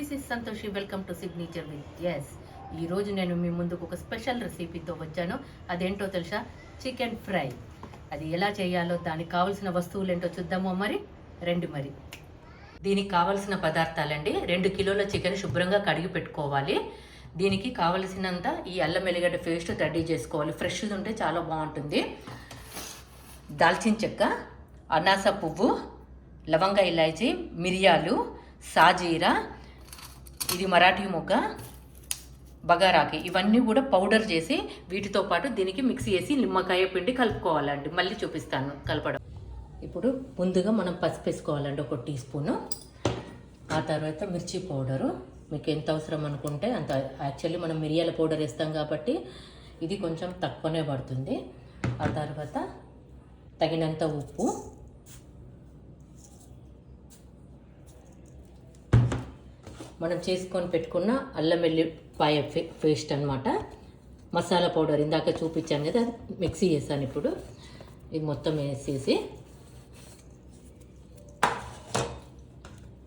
This is Santoshi. Welcome to signature with S. ఈరోజు నేను మీ ముందుకు ఒక స్పెషల్ రెసిపీతో వచ్చాను. అదేంటో తెలుసా? Chicken fry. అది ఎలా చేయాలో, దానికి కావాల్సిన వస్తువులు ఏంటో చూద్దామో మరి. దీనికి కావాల్సిన పదార్థాలండి: 2 కిలోల చికెన్ శుభ్రంగా కడిగి పెట్టుకోవాలి. దీనికి కావలసినంత ఈ అల్లం ఎల్లిగడ్డ పేస్ట్ రెడీ చేసుకోవాలి. ఫ్రెష్ ఉంటే చాలా బాగుంటుంది. దాల్చిన చెక్క, అనాస పువ్వు, లవంగ, ఇలాచీ, మిరియాలు, సాజీరా, ఇది మరాఠీ మొగ్గ, బగారాకి, ఇవన్నీ కూడా పౌడర్ చేసి వీటితో పాటు దీనికి మిక్సీ వేసి నిమ్మకాయ పిండి కలుపుకోవాలండి. మళ్ళీ చూపిస్తాను కలపడం. ఇప్పుడు ముందుగా మనం పసుపు వేసుకోవాలండి, 1 టీ స్పూను. ఆ తర్వాత మిర్చి పౌడరు మీకు ఎంత అవసరం అనుకుంటే అంత. యాక్చువల్లీ మనం మిరియాల పౌడర్ వేస్తాం కాబట్టి ఇది కొంచెం తక్కువనే పడుతుంది. ఆ తర్వాత తగినంత ఉప్పు, మనం చేసుకొని పెట్టుకున్న అల్లం వెల్లిపాయ పేస్ట్ అన్నమాట. మసాలా పౌడర్ ఇందాక చూపించాను కదా, అది మిక్సీ చేశాను. ఇప్పుడు ఇది మొత్తం వేసేసి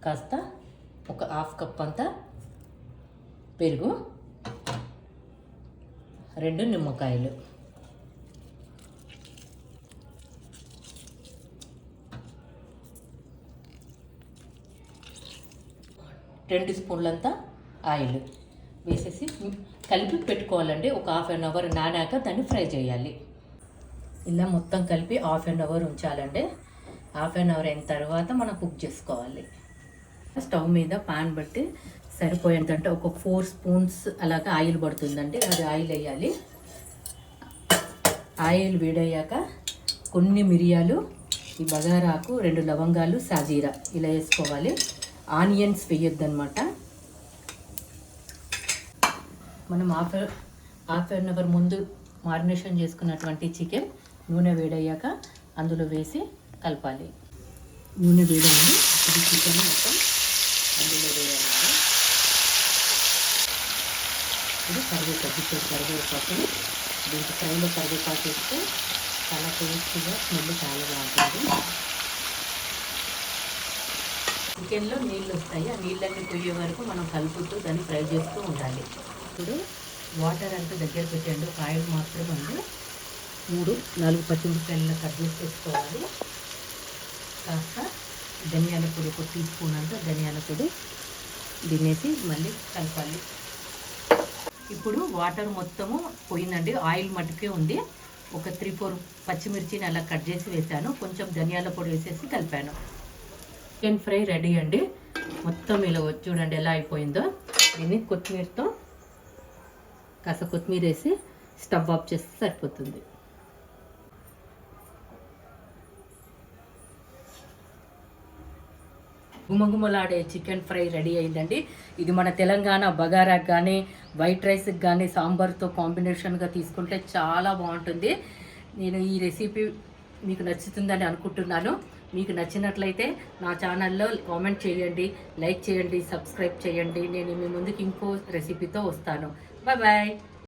కాస్త ఒక 1/2 కప్ అంతా పెరుగు, 2 నిమ్మకాయలు, రెండు స్పూన్లంతా ఆయిల్ వేసేసి కలిపి పెట్టుకోవాలండి. ఒక 1/2 అవర్ నానాక దాన్ని ఫ్రై చేయాలి. ఇలా మొత్తం కలిపి 1/2 అవర్ ఉంచాలండి. 1/2 అవర్ అయిన తర్వాత మనం కుక్ చేసుకోవాలి. స్టవ్ మీద పాన్ పెట్టి సరిపోయేంతంటే ఒక 4 స్పూన్స్ అలాగా ఆయిల్ పడుతుందండి. అది ఆయిల్ వేయాలి. ఆయిల్ వేడయ్యాక కొన్ని మిరియాలు, ఈ బగారాకు, 2 లవంగాలు, సాజీరా ఇలా వేసుకోవాలి. ఆనియన్స్ వేయొద్దనమాట. మనం హాఫ్ అన్ అవర్ ముందు మారినేషన్ చేసుకున్నటువంటి చికెన్ నూనె వేడయ్యాక అందులో వేసి కలపాలి. నూనె వేడైంది, ఇది చికెన్ మొత్తం అందులో వేయాలి. ఇది కరివేపాకు, దీనికి ఫ్రైలో కరివేపాకు వేస్తే చాలా టేస్టీగా, స్మెల్ చాలా బాగుంటుంది. చికెన్లో నీళ్ళు వస్తాయి, ఆ నీళ్ళన్నీ పోయే వరకు మనం కలుపుతూ దాన్ని ఫ్రై చేస్తూ ఉండాలి. ఇప్పుడు వాటర్ అంతా దగ్గర పెట్టండి. ఆయిల్ మాత్రం అండి. 3-4 పచ్చిమిరపకాయలు కట్ చేసి వేసుకోవాలి. కాస్త ధనియాల పొడి, 1 టీ స్పూన్ అంతా ధనియాల పొడి తినేసి మళ్ళీ కలపాలి. ఇప్పుడు వాటర్ మొత్తము పోయిందండి, ఆయిల్ మట్టుకే ఉంది. ఒక 3-4 పచ్చిమిర్చిని అలా కట్ చేసి వేసాను. కొంచెం ధనియాల పొడి వేసేసి కలిపాను. చికెన్ ఫ్రై రెడీ అండి. మొత్తం ఇలా చూడండి ఎలా అయిపోయిందో. దీన్ని కొత్తిమీరతో కాస్త కొత్తిమీర వేసి స్టవ్ ఆఫ్ చేస్తే సరిపోతుంది. గుమగుమలాడే చికెన్ ఫ్రై రెడీ అయిందండి. ఇది మన తెలంగాణ బగారాకు కానీ, వైట్ రైస్కి కానీ, సాంబార్తో కాంబినేషన్గా తీసుకుంటే చాలా బాగుంటుంది. నేను ఈ రెసిపీ మీకు నచ్చుతుందని అనుకుంటున్నాను. మీకు నచ్చినట్లయితే నా ఛానల్లో కామెంట్ చేయండి, లైక్ చేయండి, సబ్స్క్రైబ్ చేయండి. నేను మీ ముందుకు ఇంకో రెసిపీతో వస్తాను. Bye bye.